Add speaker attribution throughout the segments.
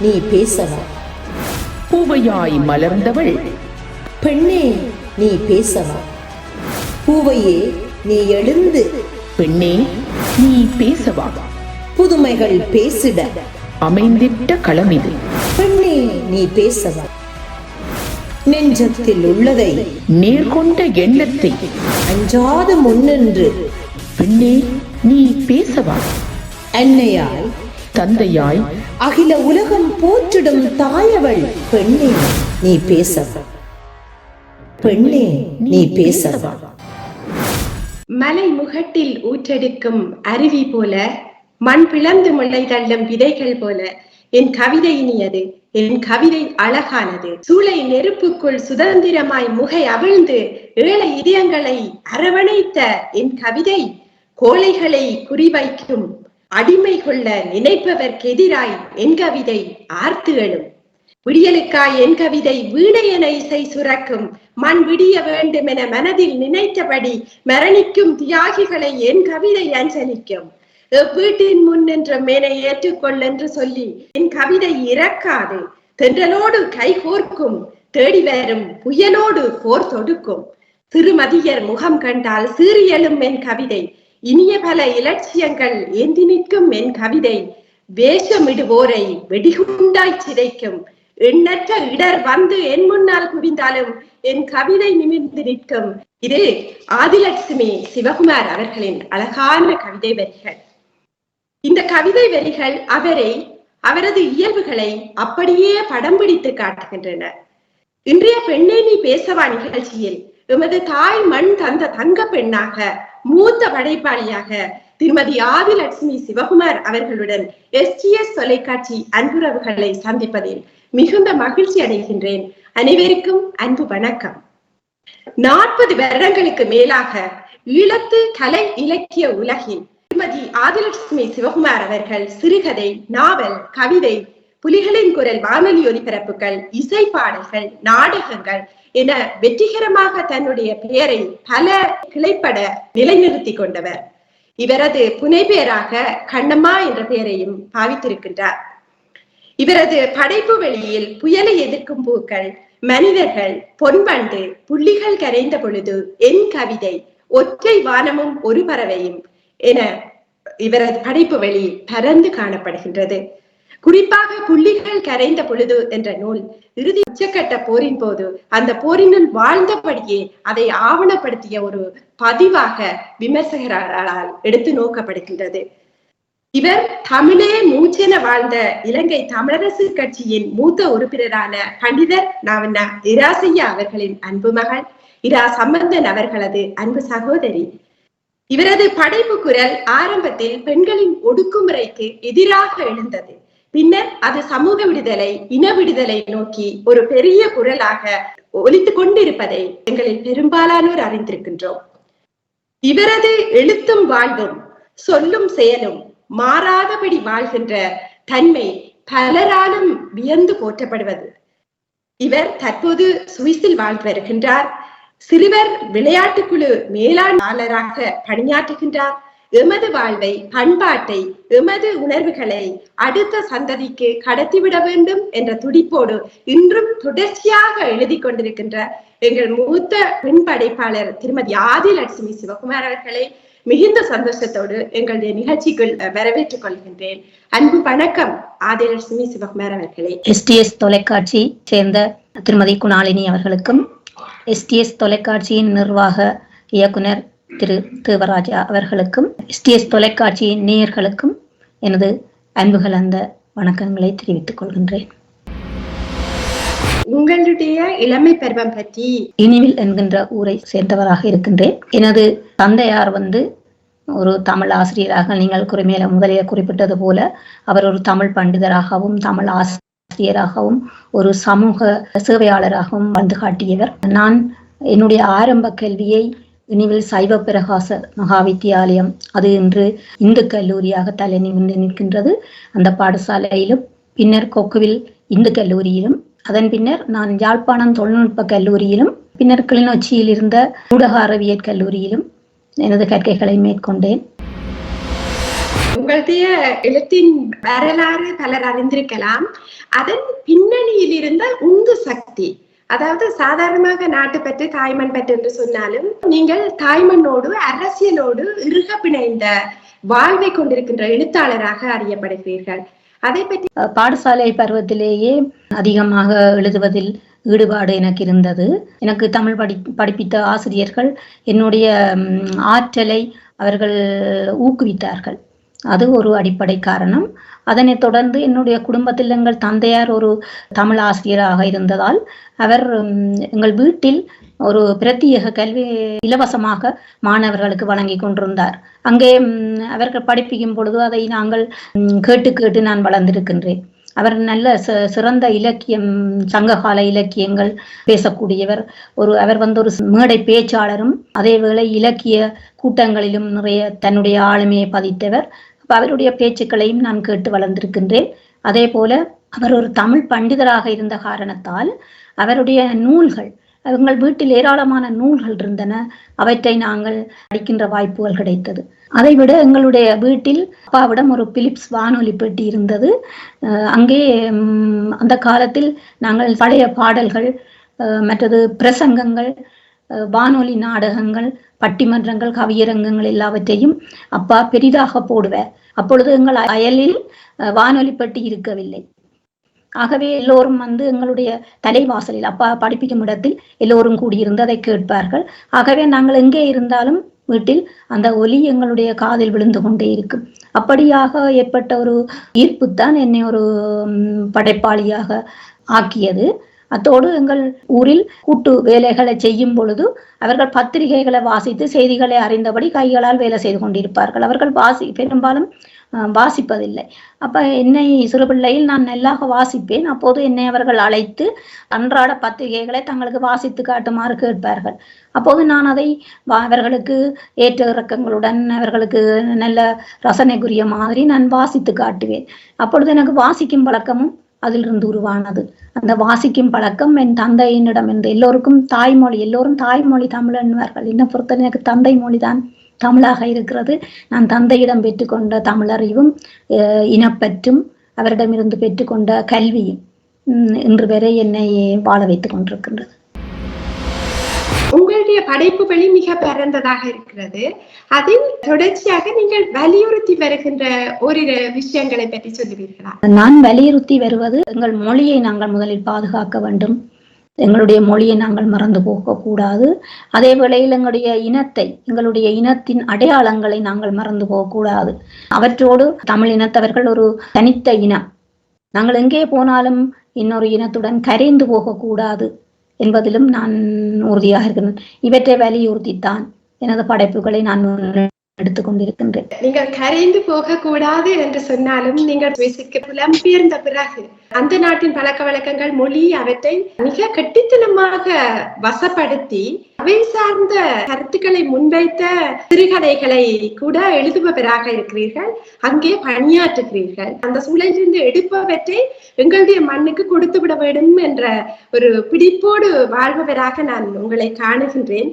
Speaker 1: நீ பேசவா?
Speaker 2: பூவையாய் மலர்ந்தவள்
Speaker 1: பெண்ணே நீ பேசவா? பூவையே நீ எழுந்து
Speaker 2: பெண்ணே நீ பேசவா?
Speaker 1: புதுமைகள் பேசிட
Speaker 2: அமைந்திட்ட களமிது.
Speaker 1: பெண்ணே நீ பேசவா? நெஞ்சத்தில் உள்ளதை
Speaker 2: நேர்கொண்ட எண்ணத்தை
Speaker 1: அஞ்சாது முன்னின்று
Speaker 2: பெண்ணே நீ பேசவா?
Speaker 1: அன்னையாய்
Speaker 2: தந்தையாய்
Speaker 1: அகில உலகம் போற்றிடும் தாயவள் பெண்ணே நீ பேசவா? பெண்ணே நீ பேசவா?
Speaker 3: மலை முகட்டில் ஊற்றெடுக்கும் அருவி போல, மண் பிளந்து முளை தள்ளும் விதைகள் போல என் கவிதை இனியது, என் கவிதை அழகானது. சூளை நெருப்புக்குள் சுதந்திரமாய் முகை அவிழ்ந்து ஏழை இதயங்களை அரவணைத்த என் கவிதை கோழைகளை குறிவைக்கும் அடிமை கொள்ள நினைப்பவர்க்கு எதிராய் என் கவிதை ஆர்த்து எழும். விடியலுக்காய் என் கவிதை வீணையென இசை சுரக்கும். மண் விடிய வேண்டும் என மனதில் நினைத்தபடி மரணிக்கும் தியாகிகளை என் கவிதை அஞ்சலிக்கும். வீட்டின் முன் நின்ற மேனை ஏற்றுக்கொள் என்று சொல்லி என் கவிதை இறக்காது. தென்றலோடு கைகோர்க்கும், தேடி வரும் புயலோடு போர் தொடுக்கும். திருமதியர் முகம் கண்டால் சீரியலும் என் கவிதை. இனிய பல இலட்சியங்கள் ஏந்தி நிற்கும் என் கவிதை. வேஷமிடுவோரை வெடிகுண்டாய் சிதைக்கும். எண்ணற்ற இடர் வந்து என் முன்னால் குவிந்தாலும் என் கவிதை நிமிர்ந்து நிற்கும். இது ஆதிலட்சுமி சிவகுமார் அவர்களின் அழகான கவிதை வரிகள். இந்த கவிதை வரிகள் அவரது இயல்புகளை அப்படியே படம் பிடித்து காட்டுகின்றன. இன்றைய பெண்ணே நீ பேசவா நிகழ்ச்சியில் எமது தாய் மண் தந்த தங்க பெண்ணாக, மூத்த படைப்பாளியாக திருமதி ஆதிலட்சுமி சிவகுமார் அவர்களுடன் STS தொலைக்காட்சி அன்புறவுகளை சந்திப்பதில் மிகுந்த மகிழ்ச்சி அடைகின்றேன். அனைவருக்கும் அன்பு வணக்கம். 40 வருடங்களுக்கு மேலாக ஈழத்து கலை இலக்கிய உலகில் திருமதி ஆதிலட்சுமி சிவகுமார் அவர்கள் சிறுகதை, நாவல், கவிதை, புலிகளின் குரல் வானொலி ஒலிபரப்புகள், இசை பாடல்கள், நாடகங்கள் என வெற்றிகரமாக தன்னுடைய பெயரை பல கிளைப்பட நிலைநிறுத்தி கொண்டவர். இவரது புனைப்பெயராக கண்ணம்மா என்ற பெயரையும் பாவித்திருக்கின்றார். இவரது படைப்பு வெளியில் புயலை எதிர்க்கும் பூக்கள், மனிதர்கள், பொன்பண்டு, புள்ளிகள் கரைந்த பொழுது, என் கவிதை, ஒற்றை வானமும் ஒரு பறவையும் என இவரது படைப்பு வெளி பரந்து காணப்படுகின்றது. குறிப்பாக புள்ளிகள் கரைந்த பொழுது என்ற நூல் இறுதி உச்சக்கட்ட போரின் போது அந்த போரினுள் வாழ்ந்தபடியே அதை ஆவணப்படுத்திய ஒரு பதிவாக விமர்சகர்களால் எடுத்து நோக்கப்படுகின்றது. இவர் தமிழே மூச்சென வாழ்ந்த இலங்கை தமிழரசு கட்சியின் மூத்த உறுப்பினரான பண்டிதர் நாவண்ணா இராசையா அவர்களின் அன்பு மகள் இரா சம்பந்தன் அவர்களது அன்பு சகோதரி. இவரது படைப்பு குரல் ஆரம்பத்தில் பெண்களின் ஒடுக்குமுறைக்கு எதிராக எழுந்தது. பின்னர் அது சமூக விடுதலை, இன விடுதலை நோக்கி ஒரு பெரிய குரலாக ஒலித்துக் கொண்டிருப்பதை எங்களில் பெரும்பாலானோர் அறிந்திருக்கின்றோம். இவரது எழுத்தும் வாழ்வும் சொல்லும் செயலும் மாறாதபடி வாழ்கின்ற தன்மை பலராலும் வியந்து போற்றப்படுவது. இவர் தற்போது சுவிஸில் வாழ்ந்து வருகின்றார். சிறுவர் விளையாட்டுக்குழு மேலாளராக பணியாற்றுகின்றார். எமது வாழ்வை, பண்பாட்டை, எமது உணர்வுகளை அடுத்த சந்ததிக்கு கடத்திவிட வேண்டும் என்ற துடிப்போடு இன்றும் தொடர்ச்சியாக எழுதி கொண்டிருக்கின்ற எங்கள் மூத்த பெண் படைப்பாளர் திருமதி ஆதிலட்சுமி சிவகுமார் அவர்களை மிகுந்த சந்தோஷத்தோடு எங்களுடைய நிகழ்ச்சிக்குள் வரவேற்றுக் கொள்கின்றேன். அன்பு வணக்கம் ஆதிலட்சுமி சிவகுமார் அவர்களே.
Speaker 4: STS தொலைக்காட்சி சேர்ந்த திருமதி குணாலினி அவர்களுக்கும், STS தொலைக்காட்சியின் நிர்வாக இயக்குனர் திரு தேவராஜா அவர்களுக்கும், STS தொலைக்காட்சியின் நேயர்களுக்கும் எனது அன்பு கலந்த வணக்கங்களை தெரிவித்துக் கொள்கின்றேன்.
Speaker 3: உங்களுடைய இளமை பருவம் பற்றி.
Speaker 4: இனிவில் என்கின்ற ஊரை சேர்ந்தவராக இருக்கின்றேன். எனது தந்தையார் ஒரு தமிழ் ஆசிரியராக, நீங்கள் முதலிய குறிப்பிட்டது போல அவர் ஒரு தமிழ் பண்டிதராகவும் தமிழ் ஆசிரியராகவும் ஒரு சமூக சேவையாளராகவும் வந்து காட்டியவர். நான் என்னுடைய ஆரம்ப கல்வியை இனிவில் சைவ பிரகாச மகா வித்தியாலயம், அது இன்று இந்து கல்லூரியாக தலை நிமிர்ந்து நிற்கின்றது, அந்த பாடசாலையிலும், பின்னர் கொக்குவில் இந்து கல்லூரியிலும், அதன் பின்னர் நான் யாழ்ப்பாணம் தொழில்நுட்ப கல்லூரியிலும், பின்னர் கிளிநொச்சியில் இருந்த ஊடக அறிவியல் கல்லூரியிலும் எனது கற்கைகளை மேற்கொண்டேன்.
Speaker 3: உங்களுடைய எழுத்தின் வரலாறு பலர் அறிந்திருக்கலாம். அதன் பின்னணியில் இருந்த உந்து சக்தி, அதாவது சாதாரணமாக நாட்டு பற்று தாய்மண் பற்று என்று சொன்னாலும் நீங்கள் தாய்மண்ணோடு அரசியலோடு இறுக பிணைந்த வாழ்வை கொண்டிருக்கின்ற எழுத்தாளராக அறியப்படுகிறீர்கள். அதை பற்றி
Speaker 4: பாடசாலை பருவத்திலேயே அதிகமாக எழுதுவதில் ஈடுபாடு எனக்கு இருந்தது. எனக்கு தமிழ் படிப்பித்த ஆசிரியர்கள் என்னுடைய ஆற்றலை அவர்கள் ஊக்குவித்தார்கள். அது ஒரு அடிப்படை காரணம். அதனைத் தொடர்ந்து என்னுடைய குடும்பத்தில் எங்கள் தந்தையார் ஒரு தமிழ் ஆசிரியராக இருந்ததால் அவர் எங்கள் வீட்டில் ஒரு பிரத்யேக கல்வி இலவசமாக மாணவர்களுக்கு வழங்கி கொண்டிருந்தார். அங்கே அவர்கள் படிப்பிக்கும் பொழுது அதை நாங்கள் கேட்டு கேட்டு நான் வளர்ந்திருக்கின்றேன். அவர் நல்ல சிறந்த இலக்கியம், சங்ககால இலக்கியங்கள் பேசக்கூடியவர். அவர் ஒரு மேடை பேச்சாளரும் அதேவேளை இலக்கிய கூட்டங்களிலும் நிறைய தன்னுடைய ஆளுமையை பதித்தவர். அவருடைய பேச்சுக்களையும் நான் கேட்டு வளர்ந்திருக்கின்றேன். அதே போல அவர் ஒரு தமிழ் பண்டிதராக இருந்த காரணத்தால் அவருடைய நூல்கள், எங்கள் வீட்டில் ஏராளமான நூல்கள் இருந்தன. அவற்றை நாங்கள் படிக்கின்ற வாய்ப்புகள் கிடைத்தது. அதைவிட எங்களுடைய வீட்டில் அப்பாவிடம் ஒரு பிலிப்ஸ் வானொலி பெட்டி இருந்தது. அங்கே அந்த காலத்தில் நாங்கள் பழைய பாடல்கள், மற்றது பிரசங்கங்கள், வானொலி நாடகங்கள், பட்டிமன்றங்கள், கவியரங்கங்கள் எல்லாவற்றையும் அப்பா பெரிதாக போடுவார். அப்பொழுது எங்கள் அயலில் வானொலி பெட்டி இருக்கவில்லை. ஆகவே எல்லோரும் எங்களுடைய தலைவாசலில் அப்பா படிப்பிக்கும் இடத்தில் எல்லோரும் கூடியிருந்து அதை கேட்பார்கள். ஆகவே நாங்கள் எங்கே இருந்தாலும் வீட்டில் அந்த ஒலி எங்களுடைய காதில் விழுந்து கொண்டே இருக்கும். அப்படியாக ஏற்பட்ட ஒரு ஈர்ப்புத்தான் என்னை ஒரு படைப்பாளியாக ஆக்கியது. அத்தோடு எங்கள் ஊரில் கூட்டு வேலைகளை செய்யும் பொழுது அவர்கள் பத்திரிகைகளை வாசித்து செய்திகளை அறிந்தபடி கைகளால் வேலை செய்து கொண்டிருப்பார்கள். அவர்கள் பெரும்பாலும் வாசிப்பதில்லை. அப்ப என்னை சிறுபிள்ளையில் நான் நல்லாக வாசிப்பேன். அப்போது என்னை அவர்கள் அழைத்து அன்றாட பத்திரிகைகளை தங்களுக்கு வாசித்து காட்டுமாறு கேட்பார்கள். அப்போது நான் அதை அவர்களுக்கு ஏற்ற இறக்கங்களுடன் அவர்களுக்கு நல்ல ரசனைக்குரிய மாதிரி நான் வாசித்து காட்டுவேன். அப்பொழுது எனக்கு வாசிக்கும் பழக்கமும் அதிலிருந்து உருவானது. அந்த வாசிக்கும் பழக்கம் என் தந்தையினிடம் இருந்து எல்லோருக்கும் தாய்மொழி, எல்லோரும் தாய்மொழி தமிழ் என்பார்கள். என்னை பொறுத்த எனக்கு தந்தை மொழிதான் தமிழாக இருக்கிறது. நான் தந்தையிடம் பெற்றுக்கொண்ட தமிழறிவும் இனப்பற்றும் அவரிடமிருந்து பெற்றுக்கொண்ட கல்வியும் இன்று வரை என்னை வாழ வைத்துக் கொண்டிருக்கின்றது.
Speaker 3: உங்களுடைய படைப்பு வழி மிக பரந்ததாக இருக்கிறது. அதில் தொடர்ச்சியாக நீங்கள் வலியுறுத்தி வருகின்ற ஓரிரு விஷயங்களை பற்றி சொல்லுவீர்களா?
Speaker 4: நான் வலியுறுத்தி வருவது, எங்கள் மொழியை நாங்கள் முதலில் பாதுகாக்க வேண்டும். எங்களுடைய மொழியை நாங்கள் மறந்து போகக்கூடாது. அதே வேளையில் எங்களுடைய இனத்தின் அடையாளங்களை நாங்கள் மறந்து போகக்கூடாது. அவற்றோடு தமிழ் இனத்தவர்கள் ஒரு தனித்த இனம். நாங்கள் எங்கே போனாலும் இன்னொரு இனத்துடன் கரைந்து போகக்கூடாது என்பதிலும் நான் உறுதியாக இருக்கிறேன். இவற்றை வலியுறுத்தித்தான் எனது படைப்புகளை நான் எடுத்துக்கொண்டிருக்கின்றேன்.
Speaker 3: நீங்கள் கரைந்து போக கூடாது என்று சொன்னாலும் நீங்கள் புலம்பெயர்ந்த பிறகு அந்த நாட்டின் பழக்க வழக்கங்கள், மொழி, அவற்றை மிக கெட்டித்தனமாக வசப்படுத்தி அவை சார்ந்த கருத்துக்களை முன்வைத்த சிறுகதைகளை கூட எழுதுபவராக இருக்கிறீர்கள். அங்கே பணியாற்றுகிறீர்கள். அந்த சூழலிலிருந்து எடுப்பவற்றை எங்களுடைய மண்ணுக்கு கொடுத்து விட வேண்டும் என்ற ஒரு பிடிப்போடு வாழ்பவராக நான் உங்களை காணுகின்றேன்.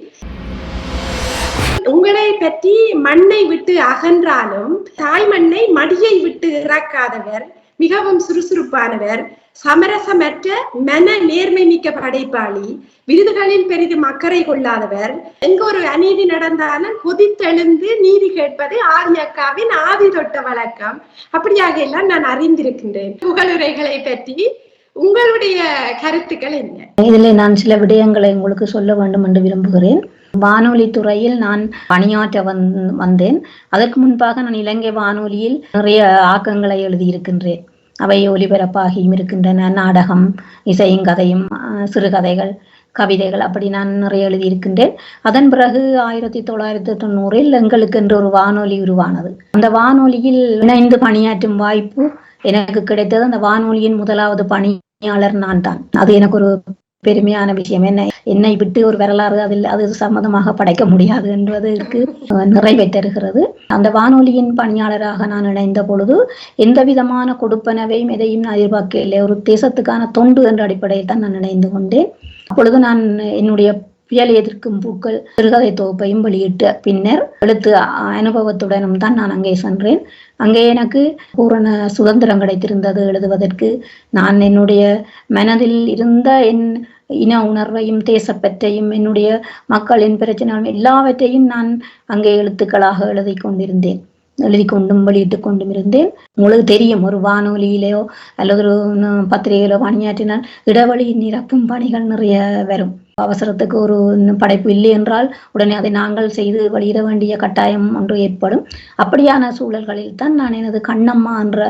Speaker 3: உங்களை பற்றி மண்ணை விட்டு அகன்றாலும் தாய் மண்ணை மடியை விட்டு இறக்காதவர், மிகவும் சுறுசுறுப்பானவர், சமரசமற்ற மன நேர்மை மிக்க படைப்பாளி, விருதுகளில் பெரிதும் அக்கறை கொள்ளாதவர், எங்க ஒரு அநீதி நடந்தாலும் கொதித்தெழுந்து நீதி கேட்பது ஆரியக்காவின் ஆதி தொட்ட வழக்கம். அப்படியாக எல்லாம் நான் அறிந்திருக்கின்றேன். புகழுரைகளை பற்றி உங்களுடைய கருத்துக்கள் என்ன?
Speaker 4: இதில் நான் சில விடயங்களை உங்களுக்கு சொல்ல வேண்டும் என்று விரும்புகிறேன். வானொலி துறையில் நான் பணியாற்ற வந்தேன். அதற்கு முன்பாக நான் இலங்கை வானொலியில் நிறைய ஆக்கங்களை எழுதியிருக்கின்றேன். அவை ஒலிபரப்பாகியும் இருக்கின்றன. நாடகம், இசையும், கதையும், சிறுகதைகள், கவிதைகள், அப்படி நான் நிறைய எழுதியிருக்கின்றேன். அதன் பிறகு 1990 எங்களுக்கு என்று ஒரு வானொலி உருவானது. அந்த வானொலியில் இணைந்து பணியாற்றும் வாய்ப்பு எனக்கு கிடைத்தது. அந்த வானொலியின் முதலாவது பணியாளர் நான் தான். அது எனக்கு ஒரு பெருமையான விஷயம். என்னை விட்டு ஒரு வரலாறு அது சம்மதமாக படைக்க முடியாது என்பதற்கு நிறைவேற்றுகிறது. அந்த வானொலியின் பணியாளராக நான் இணைந்த பொழுது எந்த விதமான கொடுப்பனவையும் எதையும் நான் எதிர்பார்க்கவில்லை. ஒரு தேசத்துக்கான தொண்டு என்ற அடிப்படையில் தான் நான் இணைந்து கொண்டேன். அப்பொழுது நான் என்னுடைய புயல் எதிர்க்கும் பூக்கள் சிறுகதை தொகுப்பையும் வெளியிட்ட பின்னர் எழுத்து அனுபவத்துடனும் தான் நான் அங்கே சென்றேன். அங்கே எனக்கு பூரண சுதந்திரம் கிடைத்திருந்தது எழுதுவதற்கு. நான் என்னுடைய மனதில் இருந்த என் இன உணர்வையும் தேசப்பற்றையும் என்னுடைய மக்களின் பிரச்சனைகளும் எல்லாவற்றையும் நான் அங்கே எழுத்துக்களாக எழுதி கொண்டும் வெளியிட்டுக் கொண்டும் இருந்தேன். உங்களுக்கு தெரியும், ஒரு வானொலியிலேயோ அல்லது ஒரு பத்திரிகையிலோ பணியாற்றினால் இடைவெளி நிரப்பும் பணிகள் நிறைய வரும். அவசரத்துக்கு ஒரு படைப்பு இல்லை என்றால் உடனே அதை நாங்கள் செய்து வெளியிட வேண்டிய கட்டாயம் ஒன்று ஏற்படும். அப்படியான சூழல்களில் தான் நான் எனது கண்ணம்மா என்ற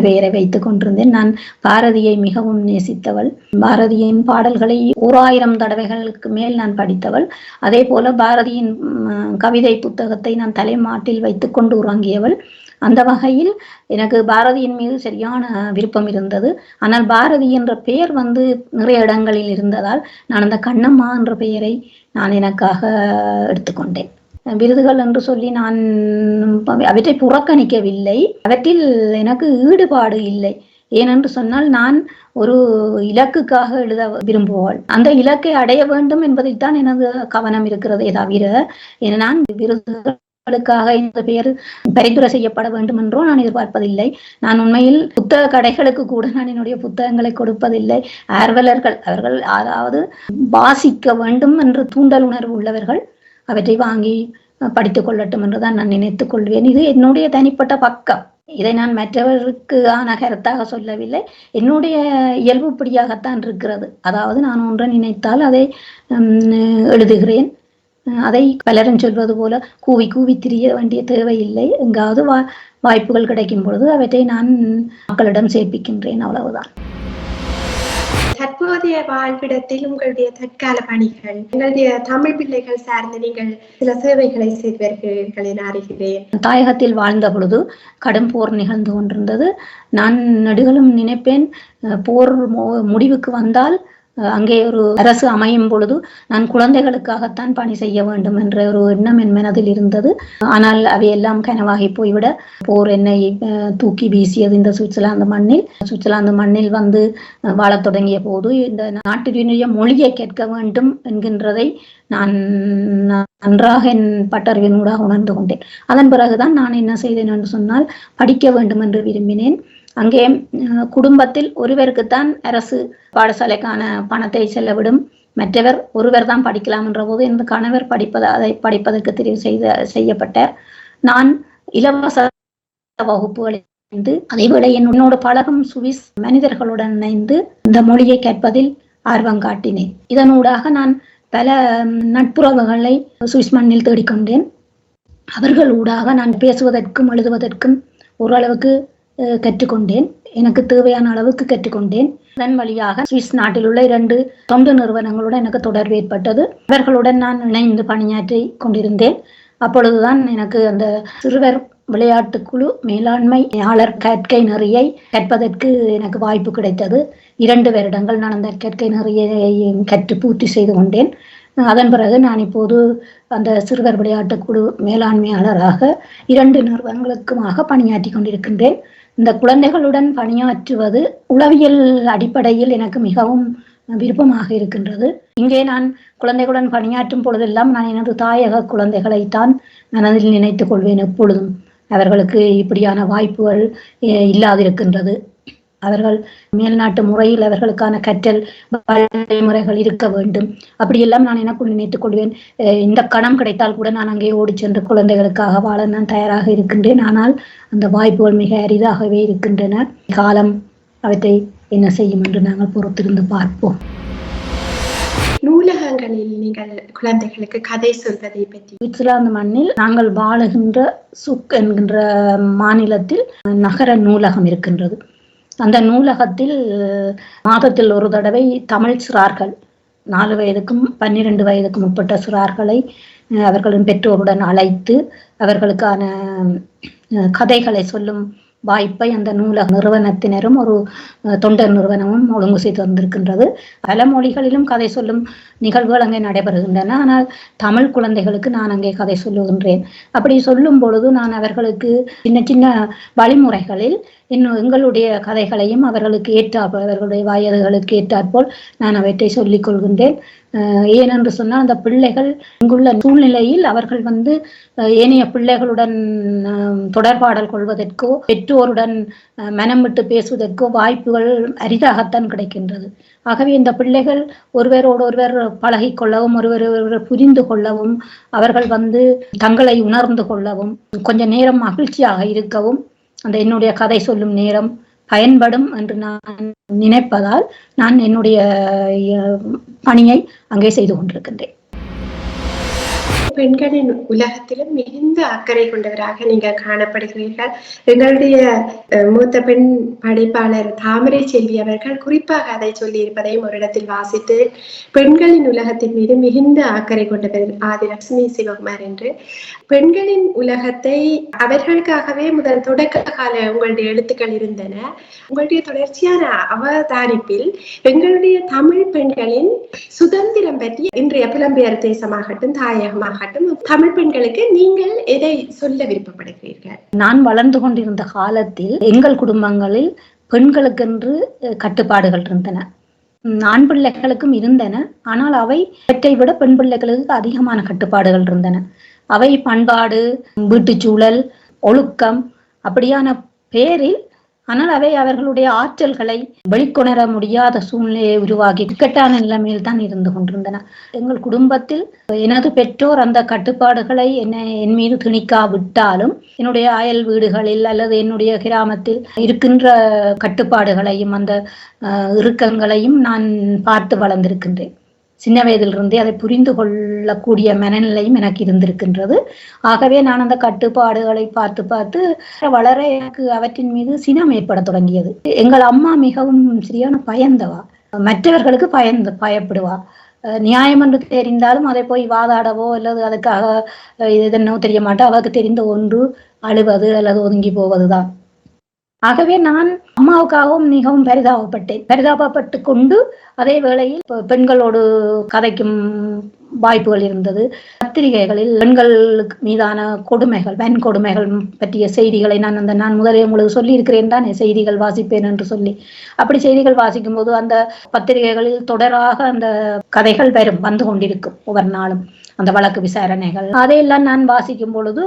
Speaker 4: பெயரை வைத்துக் கொண்டிருந்தேன். நான் பாரதியை மிகவும் நேசித்தவள். பாரதியின் பாடல்களை 1000 தடவைகளுக்கு மேல் நான் படித்தவள். அதே போல பாரதியின் கவிதை புத்தகத்தை நான் தலைமாட்டில் வைத்துக் கொண்டு உறங்கியவள். அந்த வகையில் எனக்கு பாரதியின் மீது சரியான விருப்பம் இருந்தது. ஆனால் பாரதி என்ற பெயர் நிறைய இடங்களில் இருந்ததால் நான் அந்த கண்ணம்மா என்ற பெயரை நான் எனக்காக எடுத்துக்கொண்டேன். விருதுகள் என்று சொல்லி நான் அவற்றை புறக்கணிக்கவில்லை. அவற்றில் எனக்கு ஈடுபாடு இல்லை. ஏனென்று சொன்னால் நான் ஒரு இலக்குக்காக எழுத விரும்புவாள். அந்த இலக்கை அடைய வேண்டும் என்பதில் தான் எனது கவனம் இருக்கிறதே தவிர நான் விருதுகள் இந்த பெயர் பரிந்துரை செய்யப்பட வேண்டும் என்றோ நான் எதிர்பார்ப்பதில்லை. நான் உண்மையில் புத்தக கடைகளுக்கு கூட நான் என்னுடைய புத்தகங்களை கொடுப்பதில்லை. ஆர்வலர்கள் அவர்கள் அதாவது வாசிக்க வேண்டும் என்று தூண்டல் உணர்வு உள்ளவர்கள் அவற்றை வாங்கி படித்துக் கொள்ளட்டும் என்றுதான் நான் நினைத்துக் கொள்வேன். இது என்னுடைய தனிப்பட்ட பக்கம். இதை நான் மற்றவருக்கான கருத்தாக சொல்லவில்லை. என்னுடைய இயல்புப்படியாகத்தான் இருக்கிறது. அதாவது நான் ஒன்றை நினைத்தால் அதை எழுதுகிறேன். அதை பலரும் சொல்வது போல கூவி கூவி திரிய வேண்டிய தேவையில்லை. எங்காவது வாய்ப்புகள் கிடைக்கும் பொழுது அவற்றை நான் மக்களிடம் சேர்ப்பிக்கின்றேன், அவ்வளவுதான்.
Speaker 3: தற்போதைய வாழ்விடத்தில் உங்களுடைய தற்கால பணிகள், உங்களுடைய தமிழ் பிள்ளைகள் சார்ந்து நீங்கள் சில சேவைகளை செய்வீர்கள் என அறிகிறேன்.
Speaker 4: தாயகத்தில் வாழ்ந்த பொழுது கடும் போர் நிகழ்ந்து கொண்டிருந்தது. நான் நெடுகளும் நினைப்பேன், போர் முடிவுக்கு வந்தால் அங்கே ஒரு அரசு அமையும் பொழுது நான் குழந்தைகளுக்காகத்தான் பணி செய்ய வேண்டும் என்ற ஒரு எண்ணம் என் மனதில் இருந்தது. ஆனால் அவையெல்லாம் கனவாகி போய்விட போர் என்னை தூக்கி வீசியது இந்த சுவிட்சர்லாந்து மண்ணில் வாழத் தொடங்கிய போது இந்த நாட்டினுடைய மொழியை கேட்க வேண்டும் என்கின்றதை நான் நன்றாக என் பட்டறிவினூடாக உணர்ந்து கொண்டேன். அதன் பிறகுதான் நான் என்ன செய்தேன் என்று சொன்னால், படிக்க வேண்டும் என்று விரும்பினேன். அங்கே குடும்பத்தில் ஒருவருக்குத்தான் அரசு பாடசாலைக்கான பணத்தை செல்லவிடும், மற்றவர் ஒருவர் தான் படிக்கலாம் என்ற போது எனது கணவர் அதை படிப்பதற்கு தெரிவு செய்யப்பட்டார். நான் இலவச வகுப்புகளை அதைவிட என்னோடு பழகும் சுவிஸ் மனிதர்களுடன் இணைந்து இந்த மொழியை கேட்பதில் ஆர்வம் காட்டினேன். இதனூடாக நான் பல நட்புறவுகளை சுவிஸ் மண்ணில் தேடிக்கொண்டேன். அவர்கள் ஊடாக நான் பேசுவதற்கும் எழுதுவதற்கும் ஓரளவுக்கு கற்றுக்கொண்டேன். எனக்கு தேவையான அளவுக்கு கற்றுக்கொண்டேன். அதன் வழியாக சுவிஸ் நாட்டில் உள்ள 2 தொண்டு நிறுவனங்களுடன் எனக்கு தொடர்பு ஏற்பட்டது. அவர்களுடன் நான் இணைந்து பணியாற்றி கொண்டிருந்தேன். அப்பொழுதுதான் எனக்கு அந்த சிறுவர் விளையாட்டுக்குழு மேலாண்மையாளர் கற்கை நெறியை கற்பதற்கு எனக்கு வாய்ப்பு கிடைத்தது. 2 வருடங்கள் நான் அந்த கற்கை நெறியை கற்று பூர்த்தி செய்து கொண்டேன். அதன் பிறகு நான் இப்போது அந்த சிறுவர் விளையாட்டுக்குழு மேலாண்மையாளராக 2 நிறுவனங்களுக்குமாக பணியாற்றி கொண்டிருக்கின்றேன். இந்த குழந்தைகளுடன் பணியாற்றுவது உளவியல் அடிப்படையில் எனக்கு மிகவும் விருப்பமாக இருக்கின்றது. இங்கே நான் குழந்தைகளுடன் பணியாற்றும் பொழுதெல்லாம் நான் எனது தாயக குழந்தைகளைத்தான் மனதில் நினைத்துக் கொள்வேன் எப்பொழுதும். அவர்களுக்கு இப்படியான வாய்ப்புகள் இல்லாதிருக்கின்றது. அவர்கள் மேல்நாட்டு முறையில் அவர்களுக்கான கற்றல் வழிமுறைகள் இருக்க வேண்டும். அப்படியெல்லாம் நான் எனக்குள் நினைத்துக் கொள்வேன். இந்த கணம் கிடைத்தால் கூட நான் அங்கே ஓடி சென்று குழந்தைகளுக்காக வாழ நான் தயாராக இருக்கின்றேன். ஆனால் அந்த வாய்ப்புகள் மிக அரிதாகவே இருக்கின்றன. காலம் அவற்றை என்ன செய்யும் என்று நாங்கள் பொறுத்திருந்து பார்ப்போம்.
Speaker 3: நூலகங்களில் நீங்கள் குழந்தைகளுக்கு கதை சொல்வதை பற்றி?
Speaker 4: சுவிட்சர்லாந்து மண்ணில் நாங்கள் வாழுகின்ற சுக் என்கின்ற மாநிலத்தில் நகர நூலகம் இருக்கின்றது. அந்த நூலகத்தில் மாதத்தில் ஒரு தடவை தமிழ் சிறார்கள் 4 வயதுக்கும் 12 வயதுக்கும் உட்பட்ட சிறார்களை அவர்களின் பெற்றோருடன் அழைத்து அவர்களுக்கான கதைகளை சொல்லும் வாய்ப்பை அந்த நூலக நிறுவனத்தினரும் ஒரு தொண்டர் நிறுவனமும் ஒழுங்கு செய்து வந்திருக்கின்றது. பல மொழிகளிலும் கதை சொல்லும் நிகழ்வுகள் அங்கே நடைபெறுகின்றன. ஆனால் தமிழ் குழந்தைகளுக்கு நான் அங்கே கதை சொல்லுகின்றேன். அப்படி சொல்லும் பொழுது நான் அவர்களுக்கு சின்ன சின்ன வழிமுறைகளில் இன்னும் எங்களுடைய கதைகளையும் அவர்களுக்கு ஏற்றாற்போல், அவர்களுடைய வயதுகளுக்கு ஏற்றாற்போல் நான் அவற்றை சொல்லிக் கொள்கின்றேன். ஏனென்று சொன்னால் அந்த பிள்ளைகள் இங்குள்ள சூழ்நிலையில் அவர்கள் ஏனைய பிள்ளைகளுடன் தொடர்பாடல் கொள்வதற்கோ பெற்றோருடன் மனம் விட்டு பேசுவதற்கோ வாய்ப்புகள் அரிதாகத்தான் கிடைக்கின்றது. ஆகவே இந்த பிள்ளைகள் ஒருவரோடு ஒருவர் பழகிக் கொள்ளவும், ஒருவர் புரிந்து கொள்ளவும், அவர்கள் தங்களை உணர்ந்து கொள்ளவும், கொஞ்ச நேரம் மகிழ்ச்சியாக இருக்கவும் அந்த என்னுடைய கதை சொல்லும் நேரம் பயன்படும் என்று நான் நினைப்பதால் நான் என்னுடைய பணியை அங்கே செய்து கொண்டிருக்கின்றேன்.
Speaker 3: பெண்களின் உலகத்திலும் மிகுந்த அக்கறை கொண்டவராக நீங்கள் காணப்படுகிறீர்கள். எங்களுடைய மூத்த பெண் படைப்பாளர் தாமரை செல்வி அவர்கள் குறிப்பாக அதை சொல்லி இருப்பதையும் ஒரு இடத்தில் வாசித்து, பெண்களின் உலகத்தின் மீது மிகுந்த அக்கறை கொண்டவர் ஆதிலட்சுமி சிவகுமார் என்று. பெண்களின் உலகத்தை அவர்களுக்காகவே முதல் தொடக்க கால உங்களுடைய எழுத்துக்கள் இருந்தன. உங்களுடைய தொடர்ச்சியான அவதானிப்பில் எங்களுடைய தமிழ் பெண்களின் சுதந்திரம் பற்றி இன்றைய புலம்பெயர் தேசமாகட்டும் தாயகமாகட்டும் தமிழ் பெண்களுக்கு நீங்கள் எதை சொல்ல விருப்பப்படுகிறீர்கள்?
Speaker 4: நான் வளர்ந்து கொண்டிருந்த காலத்தில் எங்கள் குடும்பங்களில் பெண்களுக்கென்று கட்டுப்பாடுகள் இருந்தன. ஆண் பிள்ளைகளுக்கும் இருந்தன. ஆனால் அவற்றை விட பெண் பிள்ளைகளுக்கு அதிகமான கட்டுப்பாடுகள் இருந்தன. அவை பண்பாடு, வீட்டுச்சூழல், ஒழுக்கம் அப்படியான பேரில், ஆனால் அவை அவர்களுடைய ஆற்றல்களை வெளிக்கொணர முடியாத சூழ்நிலையை உருவாக்கி இக்கட்டான நிலைமையில் தான் இருந்து கொண்டிருந்தன. எங்கள் குடும்பத்தில் எனது பெற்றோர் அந்த கட்டுப்பாடுகளை என் மீது திணிக்காவிட்டாலும் என்னுடைய அயல் வீடுகளில் அல்லது என்னுடைய கிராமத்தில் இருக்கின்ற கட்டுப்பாடுகளையும் அந்த இறுக்கங்களையும் நான் பார்த்து வளர்ந்திருக்கின்றேன். சின்ன வயதிலிருந்தே அதை புரிந்து கொள்ளக்கூடிய மனநிலையும் எனக்கு இருந்திருக்கின்றது. ஆகவே நான் அந்த கட்டுப்பாடுகளை பார்த்து வளர எனக்கு அவற்றின் மீது சினம் ஏற்பட தொடங்கியது. எங்கள் அம்மா மிகவும் சரியான பயந்தவா, மற்றவர்களுக்கு பயப்படுவா. நியாயம் என்று தெரிந்தாலும் அதை போய் வாதாடவோ அல்லது அதுக்காக இதென்னோ தெரிய மாட்டா. அவருக்கு தெரிந்த ஒன்று அழுவது அல்லது ஒதுங்கி போவதுதான். ஆகவே நான் அம்மாவுக்காகவும் மிகவும் பரிதாபப்பட்டு கொண்டு அதே வேளையில் பெண்களோடு கதைக்கும் வாய்ப்புகள் இருந்தது. பத்திரிகைகளில் பெண்களுக்கு மீதான கொடுமைகள், வன்கொடுமைகள் பற்றிய செய்திகளை நான் முதலே உங்களுக்கு சொல்லி இருக்கிறேன் தான், செய்திகள் வாசிப்பேன் என்று சொல்லி. அப்படி செய்திகள் வாசிக்கும் போது அந்த பத்திரிகைகளில் தொடராக அந்த கதைகள் வந்து கொண்டிருக்கும் ஒவ்வொரு நாளும். அந்த வழக்கு விசாரணைகள் அதையெல்லாம் நான் வாசிக்கும் பொழுது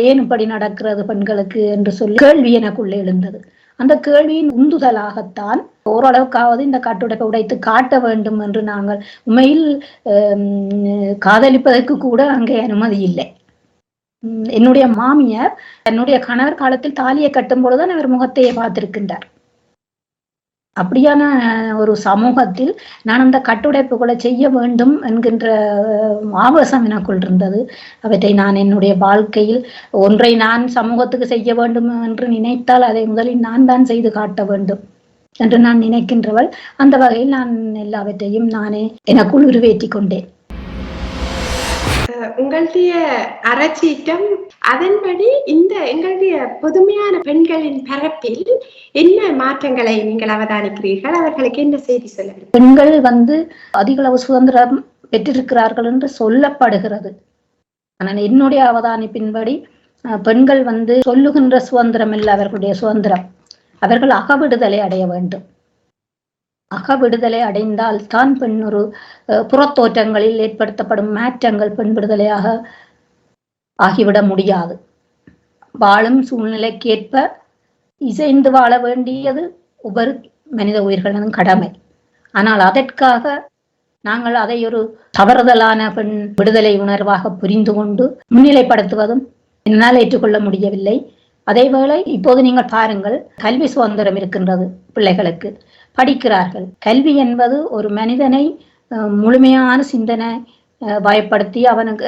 Speaker 4: ஏன் இப்படி நடக்கிறது பெண்களுக்கு என்று சொல்லி கேள்வி எனக்குள்ளே எழுந்தது. அந்த கேள்வியின் உந்துதலாகத்தான் ஓரளவுக்காவது இந்த கட்டுடைப்பை உடைத்து காட்ட வேண்டும் என்று நாங்கள் உண்மையில் காதலிப்பதற்கு கூட அங்கே அனுமதி இல்லை. என்னுடைய மாமியார் என்னுடைய கணவர் காலத்தில் தாலியை கட்டும் பொழுதுதான் அவர் முகத்தையே பார்த்திருக்கின்றார். அப்படியான ஒரு சமூகத்தில் நான் அந்த கட்டுடைப்புகளை செய்ய வேண்டும் என்கின்ற ஆவேசம் எனக்குள் இருந்தது. அவற்றை நான் என்னுடைய வாழ்க்கையில் ஒன்றை நான் சமூகத்துக்கு செய்ய வேண்டும் என்று நினைத்தால் அதை முதலில் நான் தான் செய்து காட்ட வேண்டும் என்று நான் நினைக்கின்றவள். அந்த வகையில் நான் எல்லாவற்றையும் நானே எனக்குள் உருவேற்றி கொண்டேன்.
Speaker 3: உங்களுடைய அறச்சீட்டம் அதன்படி இந்த எங்களுடைய புதுமையான பெண்களின் பரப்பில் என்ன மாற்றங்களை நீங்கள் அவதானிக்கிறீர்கள்? அவர்களுக்கு என்ன செய்தி சொல்ல?
Speaker 4: பெண்கள் அதிக அளவு சுதந்திரம் பெற்றிருக்கிறார்கள் என்று சொல்லப்படுகிறது. ஆனால் என்னுடைய அவதானிப்பின்படி பெண்கள் சொல்லுகின்ற சுதந்திரம் இல்லை, அவர்களுடைய சுதந்திரம். அவர்கள் அகவிடுதலை அடைய வேண்டும். அகவிடுதலை அடைந்தால் தான் பெண் ஒரு புறத்தோற்றங்களில் ஏற்படுத்தப்படும் மாற்றங்கள் பெண் விடுதலையாக ஆகிவிட முடியாது. வாழும் சூழ்நிலைக்கேற்ப இசைந்து வாழ வேண்டியது ஒவ்வொரு மனித உயிர்களின் கடமை. ஆனால் அதற்காக நாங்கள் அதை ஒரு தவறுதலான பெண் விடுதலை உணர்வாக புரிந்து கொண்டு முன்னிலைப்படுத்துவதும் என்னால் ஏற்றுக்கொள்ள முடியவில்லை. அதேவேளை இப்போது நீங்கள் பாருங்கள், கல்வி சுதந்திரம் இருக்கின்றது. பிள்ளைகளுக்கு படிக்கிறார்கள். கல்வி என்பது ஒரு மனிதனை முழுமையான சிந்தனை பயப்படுத்தி